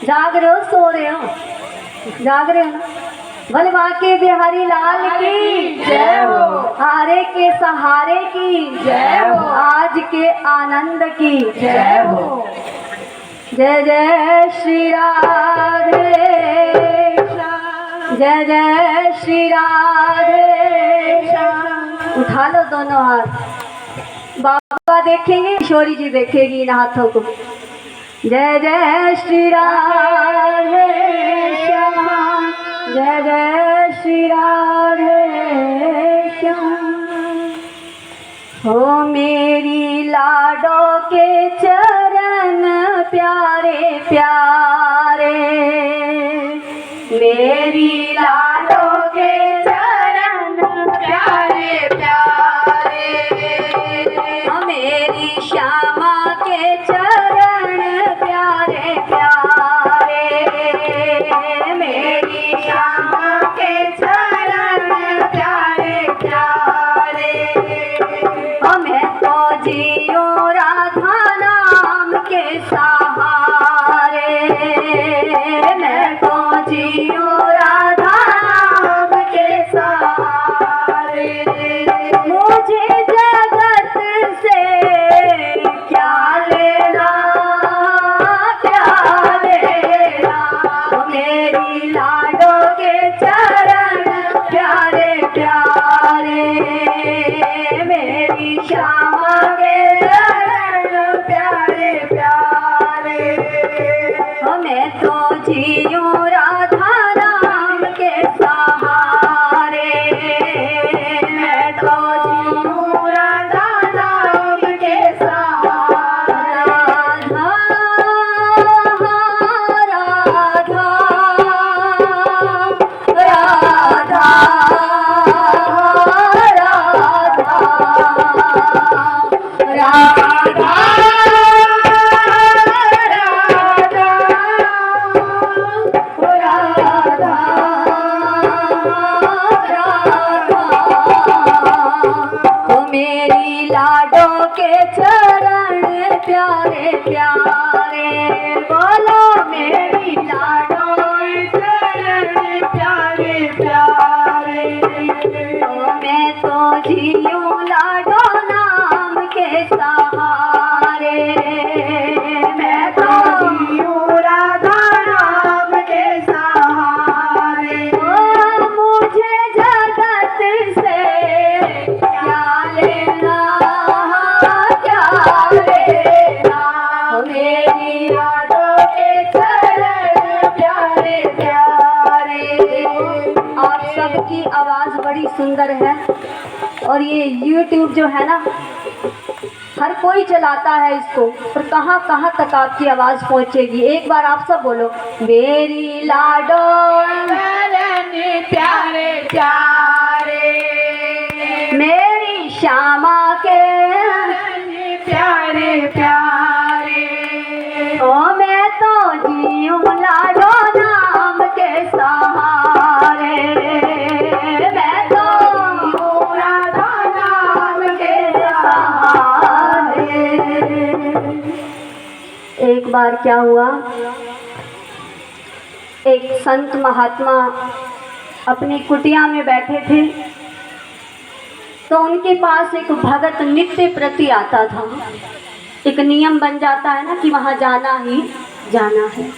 जाग रहे हो, सो रहे हो? जाग रहे हो ना? बोले बाके बिहारी लाल की जय हो। हारे के सहारे की जय हो। आज के आनंद की जय हो। जय जय श्री राधे, जय जय श्री राधे। उठा लो दोनों हाथ, बाबा देखेंगे, किशोरी जी देखेगी इन हाथों को। जय जय श्री राधे श्याम, जय जय श्री राधे श्याम। हो मेरी लाडो के चरण प्यारे प्यारे, मेरी लाडो के चरण प्यारे प्यारे, मेरी श्यामा के चरण प्यारे प्यारे, मेरी श्यामा के चरण प्यारे प्यारे। मैं तो जियो राधा नाम के सहारे, मैं तो जियो राधा नाम के सहारे। मुझे जगत से क्या लेना, क्या लेना, मेरी लाडो के चरण प्यारे प्यारे, मेरी श्यामा के चरण प्यारे प्यारे। मैं तो जियो राधा नाम के सहारे, मैं तो जियो राधा नाम के सहारे। राधा राधा राधा मेरी लाडो के चरण प्यारे प्यारे। बोलो मेरी लाडो के चरण प्यारे प्यारे। मैं तो जियो लाडो नाम के सहारे, मैं तो जियो राधा नाम के सहारे। मुझे जगत से क्या लेना, क्या लेना, मेरी लाडो के चरण प्यारे प्यारे। आप सबकी आवाज़ बड़ी सुंदर है और ये YouTube जो है ना, हर कोई चलाता है इसको, पर कहाँ कहाँ तक आपकी आवाज़ पहुँचेगी। एक बार आप सब बोलो, मेरी लाडो प्यारे प्यारे, मेरी श्यामा के प्यारे प्यारे। ओ मैं तो जियूं लाडो नाम के सहारे, मैं तो जियूं राधा नाम के सहारे। एक बार क्या हुआ, एक संत महात्मा अपनी कुटिया में बैठे थे, तो उनके पास एक भगत नित्य प्रति आता था। एक नियम बन जाता है ना कि वहाँ जाना ही जाना है।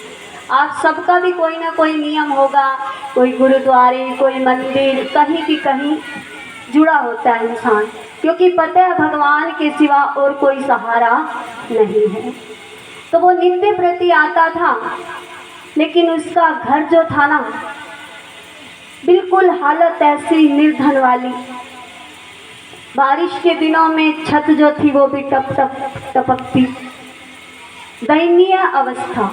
आप सबका भी कोई ना कोई नियम होगा, कोई गुरुद्वारे, कोई मंदिर, कहीं भी कहीं जुड़ा होता है इंसान, क्योंकि पता है भगवान के सिवा और कोई सहारा नहीं है। तो वो नित्य प्रति आता था, लेकिन उसका घर जो था ना, बिल्कुल हालत ऐसी निर्धन वाली। बारिश के दिनों में छत जो थी वो भी टप टप टपकती, दयनीय अवस्था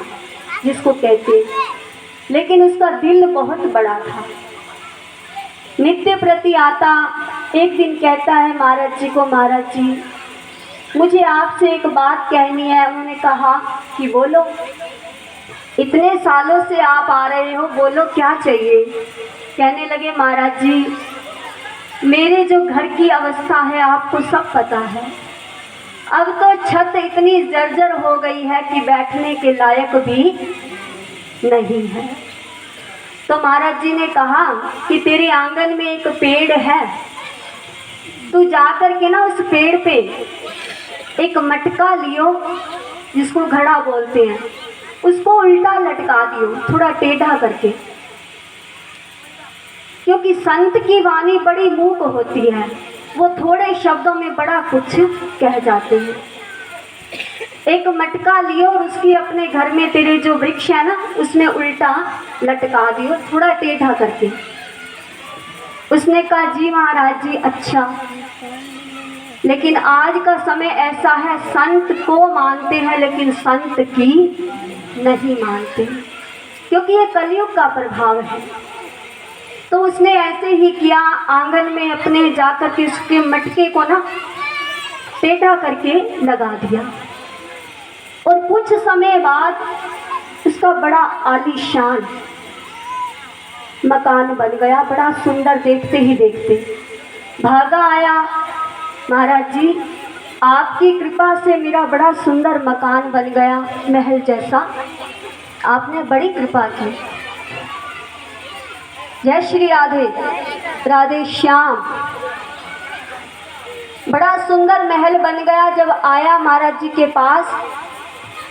जिसको कहते। लेकिन उसका दिल बहुत बड़ा था। नित्य प्रति आता, एक दिन कहता है महाराज जी को, महाराज जी मुझे आपसे एक बात कहनी है। उन्होंने कहा कि बोलो, इतने सालों से आप आ रहे हो, बोलो क्या चाहिए। कहने लगे महाराज जी, मेरे जो घर की अवस्था है आपको सब पता है। अब तो छत इतनी जर्जर हो गई है कि बैठने के लायक भी नहीं है। तो महाराज जी ने कहा कि तेरे आंगन में एक पेड़ है, तू जा कर के ना उस पेड़ पे एक मटका लियो, जिसको घड़ा बोलते हैं, उसको उल्टा लटका दियो, थोड़ा टेढ़ा करके, क्योंकि संत की वाणी बड़ी मूक होती है, वो थोड़े शब्दों में बड़ा कुछ कह जाते हैं। एक मटका लियो और उसकी अपने घर में तेरे जो वृक्ष है ना उसमें उल्टा लटका दियो, थोड़ा टेढ़ा करके। उसने कहा जी महाराज जी अच्छा, लेकिन आज का समय ऐसा है, संत को मानते हैं लेकिन संत की नहीं मानते, क्योंकि ये कलयुग का प्रभाव है। तो उसने ऐसे ही किया, आंगन में अपने जाकर के उसके मटके को ना टेढ़ा करके लगा दिया, और कुछ समय बाद उसका बड़ा आलीशान मकान बन गया, बड़ा सुंदर, देखते ही देखते। भागा आया, महाराज जी आपकी कृपा से मेरा बड़ा सुंदर मकान बन गया, महल जैसा, आपने बड़ी कृपा की। जय श्री राधे, राधे श्याम। बड़ा सुंदर महल बन गया। जब आया महाराज जी के पास,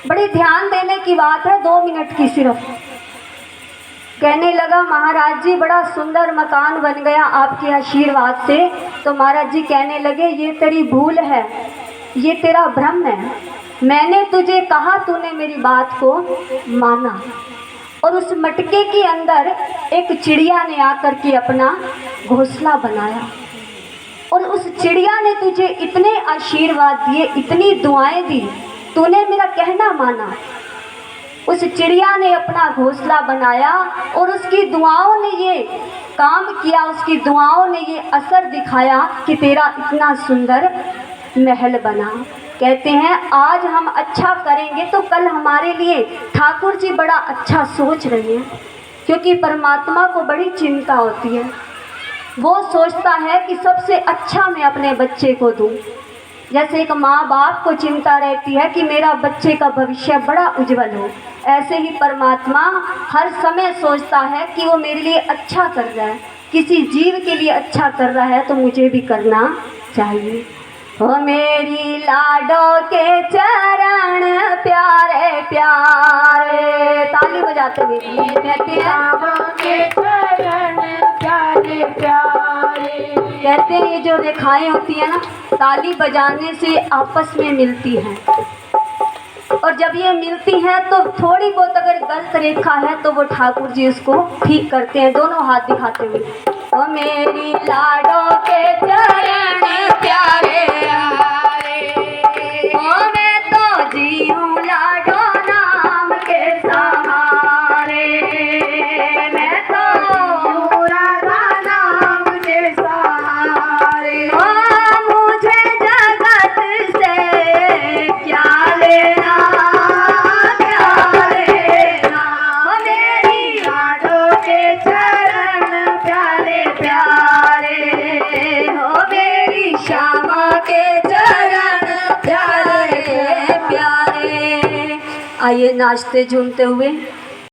बड़ी ध्यान देने की बात है, 2 मिनट की सिर्फ, कहने लगा महाराज जी बड़ा सुंदर मकान बन गया आपके आशीर्वाद से। तो महाराज जी कहने लगे ये तेरी भूल है, ये तेरा भ्रम है, मैंने तुझे कहा, तूने मेरी बात को माना। और उस मटके के अंदर एक चिड़िया ने आकर के अपना घोंसला बनाया, और उस चिड़िया ने तुझे इतने आशीर्वाद दिए, इतनी दुआएं दी, तूने मेरा कहना माना। उस चिड़िया ने अपना घोंसला बनाया और उसकी दुआओं ने ये काम किया, उसकी दुआओं ने ये असर दिखाया कि तेरा इतना सुंदर महल बना। कहते हैं आज हम अच्छा करेंगे तो कल हमारे लिए ठाकुर जी बड़ा अच्छा सोच रहे हैं, क्योंकि परमात्मा को बड़ी चिंता होती है। वो सोचता है कि सबसे अच्छा मैं अपने बच्चे को दूं। जैसे एक माँ बाप को चिंता रहती है कि मेरा बच्चे का भविष्य बड़ा उज्जवल हो, ऐसे ही परमात्मा हर समय सोचता है कि वो मेरे लिए अच्छा कर रहा है, किसी जीव के लिए अच्छा कर रहा है तो मुझे भी करना चाहिए। ओ मेरी लाडो के चरण प्यारे प्यारे, ताली बजाते हुए कहते हैं प्यारे प्यारे। कहते हैं ये जो रेखाएं होती है ना, ताली बजाने से आपस में मिलती हैं, और जब ये मिलती हैं तो थोड़ी बहुत अगर गलत रेखा है तो वो ठाकुर जी उसको ठीक करते हैं, दोनों हाथ दिखाते हुए। ओ मेरी लाडो के चरण प्यारे प्यारे, ओ मैं तो जी हूँ लाडो नाम के सहारे, मैं तो राधा नाम के सहारे। ओ मुझे जगत से क्या लेना, क्या लेना, ओ मेरी लाडो के चरण प्यारे प्यारे, हो मेरी श्यामा के चरण प्यारे प्यारे। आइए नाचते झूमते हुए